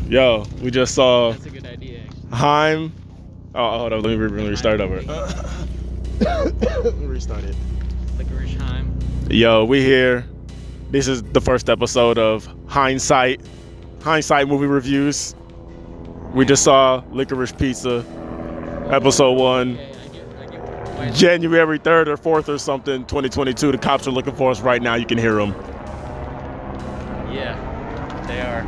Yo, we just saw That's a good idea. Haim. Oh, hold on. Let me restart over. Let me restart it. Licorice Haim. Yo, we here. This is the first episode of Hindsight movie reviews. We just saw Licorice Pizza, episode 1. Okay, I get January 3rd or 4th or something, 2022. The cops are looking for us right now. You can hear them. Yeah, they are.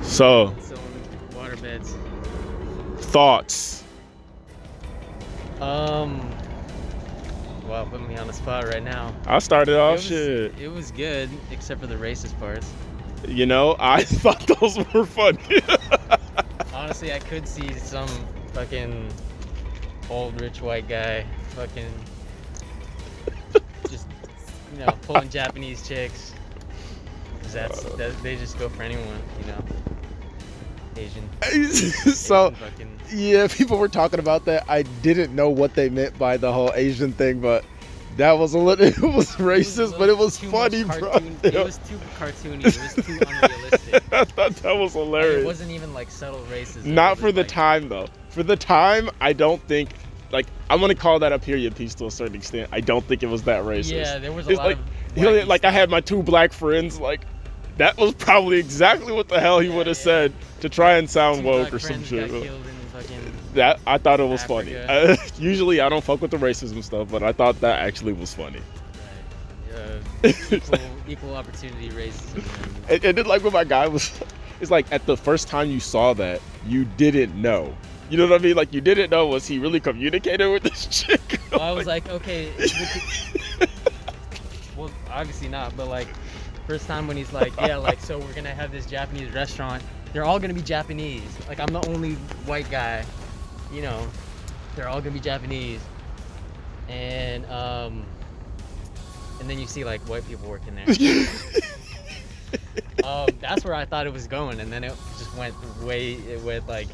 So, Still in water beds. thoughts? Well, putting me on the spot right now. I started off shit. It was good, except for the racist parts. You know, I thought those were funny. Honestly, I could see some fucking old rich white guy fucking just, you know, pulling Japanese chicks. 'Cause they just go for anyone, you know. Asian. So, Asian fucking, yeah, people were talking about that. I didn't know what they meant by the whole Asian thing, but that was a little, it was racist, but it was funny, bro. It was too cartoony. It was too unrealistic. I thought that was hilarious. It wasn't even like subtle racism. Not for the time, though. For the time, I don't think, like, I'm gonna call that a period piece to a certain extent. I don't think it was that racist. Yeah, there was a lot like, of he only, wacky like, I stuff. had my 2 black friends, like, that was probably exactly what the hell he would have said to try and sound 2 woke black or some friends shit. got killed in fucking That I thought it was funny. Africa. Usually I don't fuck with the racism stuff, but I thought that actually was funny. equal opportunity racism. And then like when my guy was, it's like at the first time you saw that, you didn't know. You know what I mean? Like you didn't know, was he really communicating with this chick? Well, I was like, okay. Well, obviously not, but like, first time when he's like, yeah, like, so we're gonna have this Japanese restaurant. They're all gonna be Japanese. Like, I'm the only white guy, you know. They're all gonna be Japanese, and then you see like white people working there. That's where I thought it was going, and then it just went like,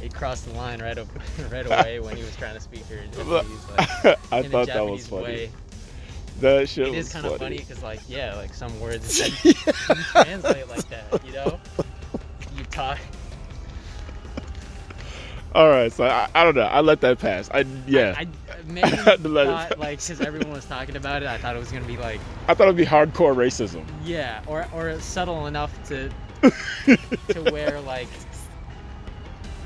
it crossed the line right away when he was trying to speak to her in Japanese. Like, I in a thought that Japanese was funny. way. That shit It was is kind of funny because, like, yeah, like some words that you translate like that, you know? You talk. All right, so I don't know. I let that pass. I Maybe had to let it thought, pass. like, because everyone was talking about it, I thought it was gonna be like, I thought it'd be hardcore racism. yeah, or subtle enough to where like,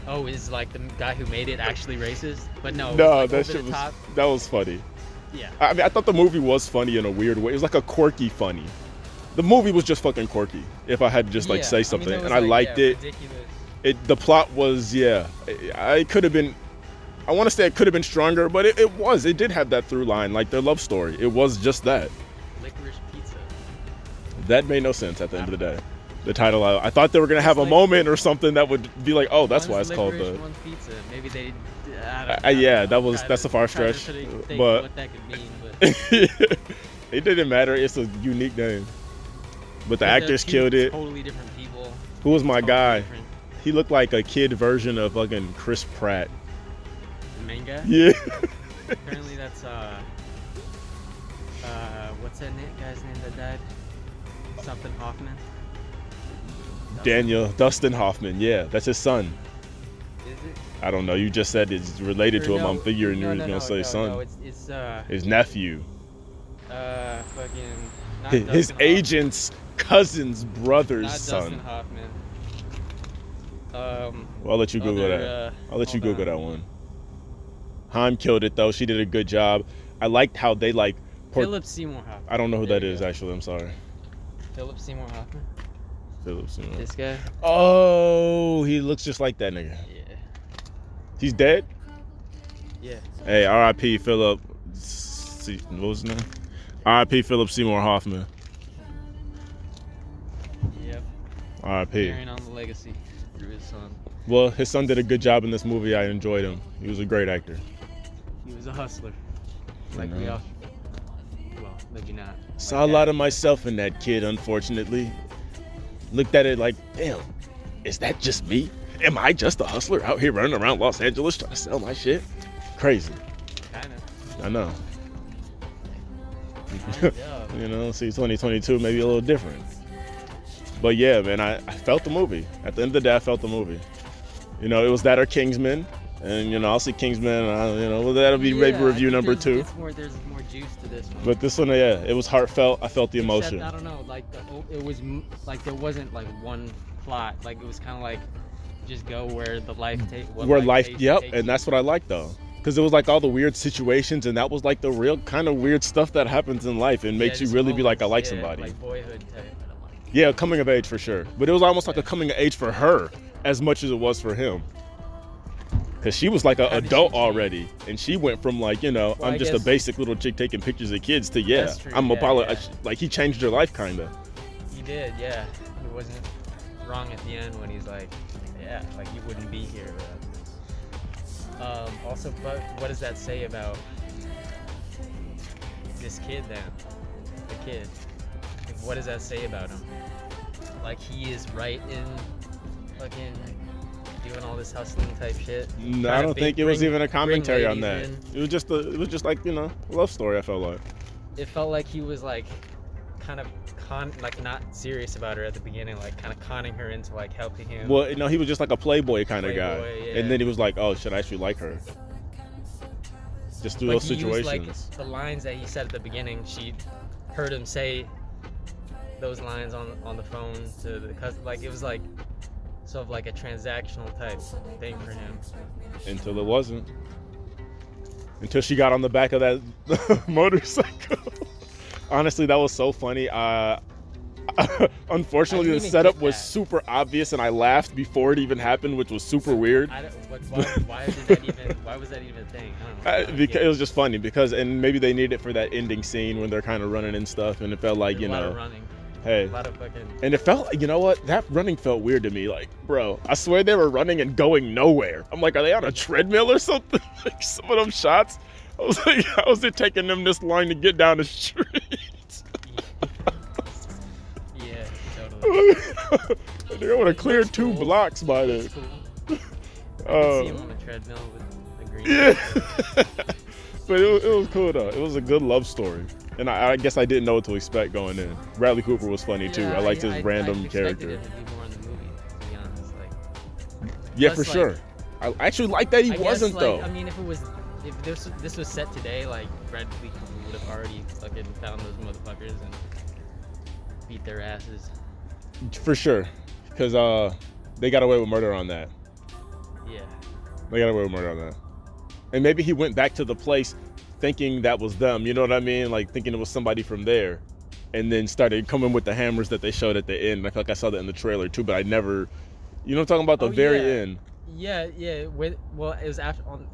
oh, is like the guy who made it actually racist? But no, it No, was, like, that over shit the was top. that was funny. Yeah. I mean, I thought the movie was funny in a weird way. It was like a quirky funny. The movie was just fucking quirky. If I had to just like Yeah, say I mean, something, it was, and I like, liked yeah, it. Ridiculous. The plot was I could have been. I want to say it could have been stronger, but it did have that through line, like their love story. It was just that. Licorice pizza. That made no sense at the end of the day. The title, I thought they were gonna have a like- moment or something that would be like, oh, that's why One's it's called licorice, the. one's pizza. Maybe they. I Yeah, don't know. that's a far Try to stretch, sort of think but what that could mean, but it didn't matter. It's a unique name, but the they're actors two killed it. Totally different people. Who was my Totally guy? different. He looked like a kid version of fucking Chris Pratt. The main guy. Yeah. Apparently that's what's that guy's name that died? Something Hoffman. Dustin Hoffman. Yeah, that's his son. Is it? I don't know. You just said it's related to him. I'm figuring you were gonna say son. No, it's His nephew. fucking. Not His Dustin agent's cousin's Hoffman. brother's Not son. Dustin Hoffman. Well, I'll let you Google that. I'll let you hold Google on. that one. Haim killed it though. She did a good job. I liked how they like. Philip Seymour Hoffman. I don't know who There that you is go. actually. I'm sorry. Philip Seymour Hoffman. Philip Seymour. This guy. Oh, he looks just like that nigga. Yeah. He's dead. Yeah. Hey, R.I.P. Philip. What was his name? R.I.P. Philip Seymour Hoffman. Yep. R.I.P. Carrying on the legacy through his son. Well, his son did a good job in this movie. I enjoyed him. He was a great actor. He was a hustler. Like we all. Well, maybe not. Saw a lot of myself in that kid, unfortunately. Looked at it like, damn, is that just me? Am I just a hustler out here running around Los Angeles trying to sell my shit? Crazy. Kinda. I know. Kinda. You know, see, 2022 maybe a little different. But yeah, man, I felt the movie. At the end of the day, I felt the movie. You know, it was that or Kingsman. And, you know, I'll see Kingsman, you know, well, that'll be maybe review number 2. There's more juice to this one. But this one, yeah, it was heartfelt. I felt the emotion. Except, I don't know, like, it was, like, there wasn't, like, one plot. Like, it was kind of like, just go where the life takes Yep, and that's what I like, though. Because it was, like, all the weird situations, and that was, like, the real kind of weird stuff that happens in life. And makes you really be like, I like somebody. Like boyhood type. Yeah, coming of age for sure. But it was almost like a coming of age for her as much as it was for him. Because she was like an adult already, and she went from like, you know, I'm just a basic little chick taking pictures of kids to, yeah, I'm like, he changed her life kind of. He did, yeah. He wasn't wrong at the end when he's like, yeah, like he wouldn't be here without this. Also, but what does that say about this kid then? The kid. Like, what does that say about him? Like, he is right in fucking doing all this hustling type shit. No, I don't think it was even a commentary on that. It was just like, you know, a love story. I felt like it felt like he was like kind of like not serious about her at the beginning, like kind of conning her into like helping him. Well, no, he was just like a playboy kind of guy, yeah. And then he was like, oh, should I actually like her? Just through those situations. Like the lines that he said at the beginning, she heard him say those lines on the phone to the cousin. Like it was like sort of like a transactional type thing for him. Until it wasn't. Until she got on the back of that motorcycle. Honestly, that was so funny. Unfortunately, the setup was super obvious, and I laughed before it even happened, which was super weird. Why was that even a thing? I don't know. Because it was just funny and maybe they needed it for that ending scene when they're kind of running and stuff, and it felt like, you know. A lot of running. Hey, and it felt, you know what, that running felt weird to me. Like, bro, I swear they were running and going nowhere. I'm like, are they on a treadmill or something? Like some of them shots, I was like, how is it taking them this long to get down the street? Yeah, totally. They would have cleared 2 blocks by then. Cool. I can see him on a treadmill with the green. Yeah. But it was cool though. It was a good love story. And I guess I didn't know what to expect going in. Bradley Cooper was funny too. I liked his random character. It to be more in the movie, to be honest. Like, yeah, for sure. I actually like that he wasn't though. I mean, if this was set today, like Bradley Cooper would have already fucking found those motherfuckers and beat their asses. For sure, because they got away with murder on that. Yeah. They got away with murder on that. And maybe he went back to the place thinking that was them, you know what I mean? Like thinking it was somebody from there, and then started coming with the hammers that they showed at the end. I feel like I saw that in the trailer too, but I never, you know what I'm talking about, the very end. Yeah. Well, it was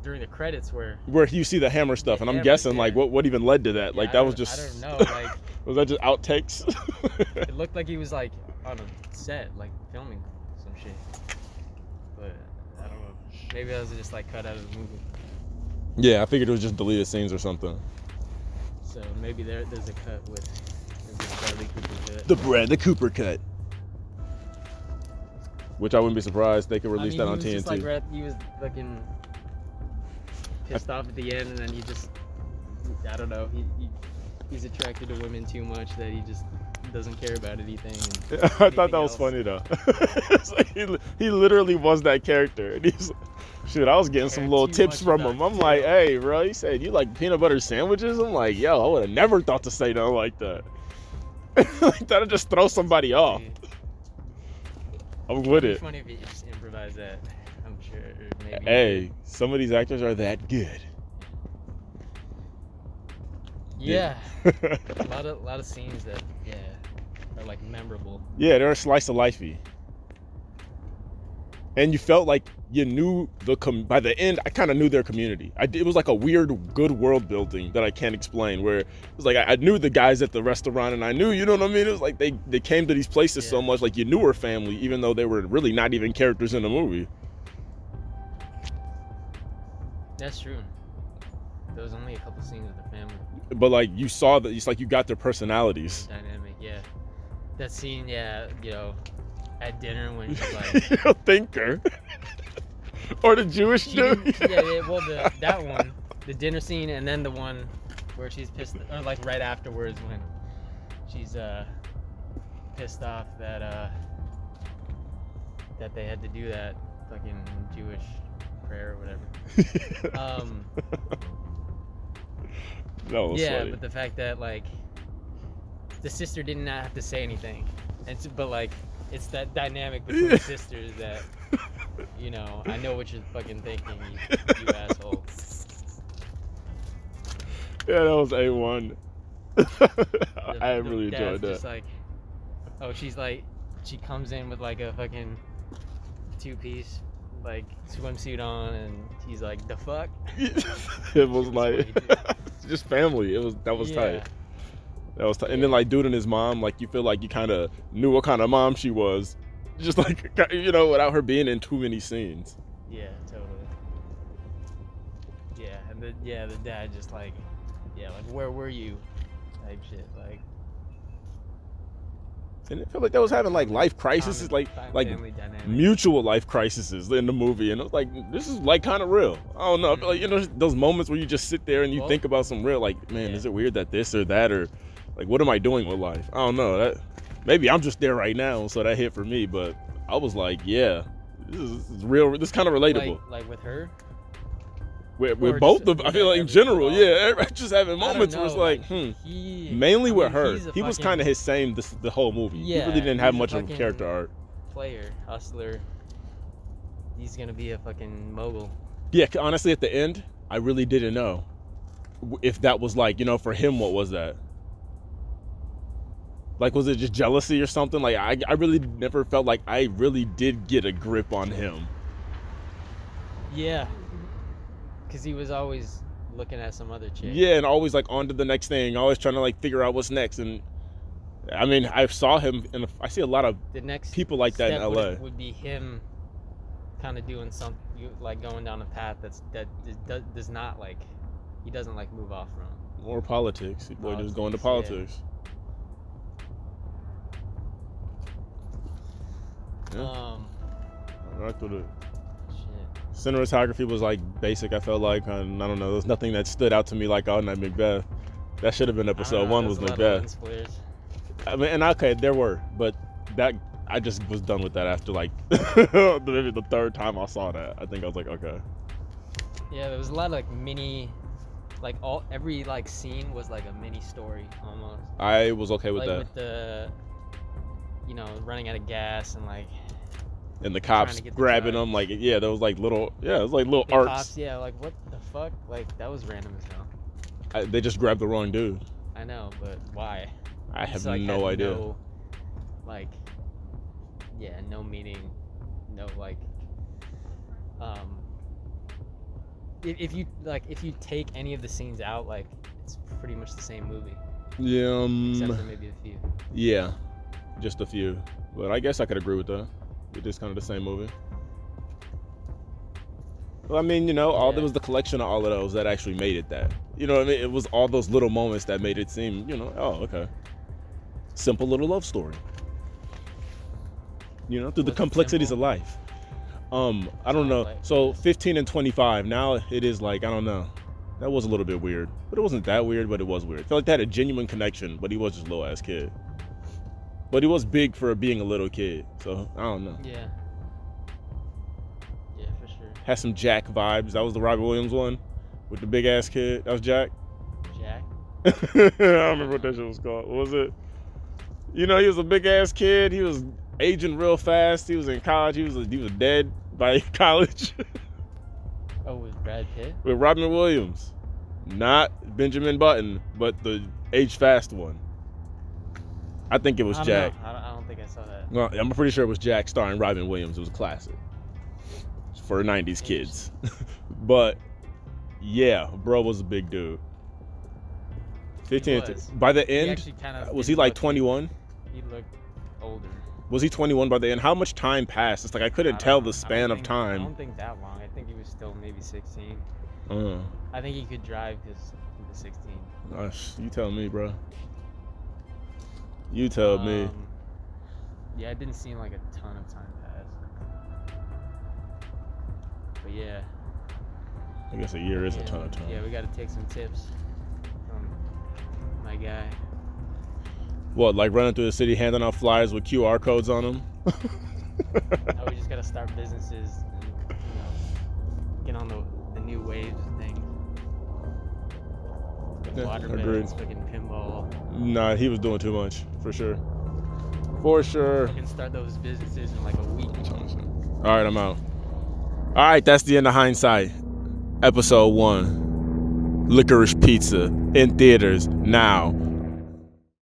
during the credits where you see the hammer stuff, and I'm guessing like what even led to that. Like that was just, I don't know, like was that just outtakes? It looked like he was like on a set, like filming some shit, but I don't know. Maybe that was just like cut out of the movie. Yeah, I figured it was just deleted scenes or something. So maybe there's a cut with Bradley Cooper cut. The Bradley Cooper cut. Which I wouldn't be surprised they could release that on TNT. Just like he was fucking pissed off at the end, and then he just, I don't know, he's attracted to women too much that he just doesn't care about anything. I thought that was funny though. It's like he literally was that character, and he's shoot, I was getting some little tips from him. I'm like, hey, bro, he said, you like peanut butter sandwiches? I'm like, yo, I would have never thought to say nothing like that. Like, that'll just throw somebody off. I'm with it. It'd be funny if you just improvise that, I'm sure. Maybe hey, some of these actors are that good. Yeah. a lot of scenes that, are like memorable. Yeah, they're a slice of lifey. And you felt like you knew by the end, I kind of knew their community. It was like a weird, good world building that I can't explain, where it was like I knew the guys at the restaurant, and I knew, you know what I mean? It was like they came to these places so much, like you knew her family, even though they were really not even characters in the movie. That's true. There was only a couple scenes with the family. But like you saw that, it's like you got their personalities. Dynamic, yeah. That scene, at dinner when she's like, you're a thinker. Or the Jewish dude. Well, that one, the dinner scene, and then the one where she's pissed, or like right afterwards when she's pissed off that that they had to do that fucking Jewish prayer or whatever. That was yeah, funny. but the fact that like the sister did not have to say anything, but like it's that dynamic between the sisters that, you know, I know what you're fucking thinking, you asshole. Yeah, that was A1. I really enjoyed that. Just like, oh, she's like, she comes in with like a fucking two-piece like swimsuit on, and he's like, the fuck. It was like just family. That was tight. That was tight. And then like dude and his mom, like you feel like you kind of knew what kind of mom she was, just like, you know, without her being in too many scenes. Yeah, totally. Yeah, and the dad just like, yeah, like where were you, type shit, like. And it felt like they was having like life crises, like mutual life crises in the movie, and it was like, this is like kind of real. I don't know, I feel like, you know, those moments where you just sit there and you think about some real, like, man, is it weird that this or that, or like, what am I doing with life? I don't know. That maybe I'm just there right now, so that hit for me. But I was like, yeah, this is real. This is kind of relatable. Like with her. With both of, I feel like in general, yeah, just having moments where it's like, mainly with her. He was kind of his same the whole movie. Yeah, he really didn't have much of a character arc. Player, hustler. He's gonna be a fucking mogul. Yeah, honestly, at the end, I really didn't know if that was like, you know, for him, what was that? Like, was it just jealousy or something? Like, I really never felt like I really did get a grip on him. Yeah. Because he was always looking at some other chick. Yeah, and always like on to the next thing, always trying to like figure out what's next. And I mean, I saw him, and I see a lot of the next people like that in LA. Would be him kind of doing something, like going down a path that does not like, he doesn't like move off from. More politics. Boy, just going to politics. Yeah. I liked it. Cinematography was like basic, I felt like, and I don't know, there's nothing that stood out to me like All Night Macbeth. That should have been episode 1 was Macbeth. I mean, and okay, there were, but that, I just was done with that after like maybe the 3rd time I saw that. I think I was like, okay. Yeah, there was a lot of like mini, like every like scene was like a mini story almost. I was okay with that. With the, you know, running out of gas and like. And the cops grabbing them, like, yeah, there was like little, it was like little arcs. Cops, yeah, like what the fuck? Like that was random as hell. They just grabbed the wrong dude. I know, but why? I have no idea. No, like, yeah, no meaning, no like. If you take any of the scenes out, like it's pretty much the same movie. Yeah. Except for maybe a few. Yeah, just a few, but I guess I could agree with that. It is kind of the same movie. Well, I mean, you know, there was the collection of all of those that actually made it that. You know what I mean? It was all those little moments that made it seem, you know, oh, okay. Simple little love story. You know, through the complexities of life. I don't know. So 15 and 25, now it is like, I don't know. That was a little bit weird. But it wasn't that weird, but it was weird. I felt like they had a genuine connection, but he was just a little ass kid. But he was big for being a little kid, so I don't know. Yeah. Yeah, for sure. Had some Jack vibes. That was the Robert Williams one with the big ass kid. That was Jack. Jack? I don't remember what that shit was called. What was it? You know, he was a big ass kid. He was aging real fast. He was in college. He was dead by college. Oh, with Brad Pitt? With Robin Williams. Not Benjamin Button, but the age fast one. I think it was Jack. I don't think I saw that. Well, I'm pretty sure it was Jack starring Robin Williams. It was a classic for 90s kids. But yeah, bro was a big dude. 15. By the end, was he like 21? He looked older. Was he 21 by the end? How much time passed? It's like I couldn't tell the span of time. I don't think that long. I think he was still maybe 16. I think he could drive because he was 16. Gosh, you tell me, bro. You tell me. Yeah, it didn't seem like a ton of time passed. But yeah. I guess a year is a ton of time. Yeah, we got to take some tips from my guy. What, like running through the city handing out flyers with QR codes on them? Now we just gotta start businesses and, get on the new waves thing. Water beds, fucking pinball. Nah, he was doing too much, for sure. For sure. We can start those businesses in like a week. All right, I'm out. All right, that's the end of Hindsight. Episode 1. Licorice Pizza in theaters now.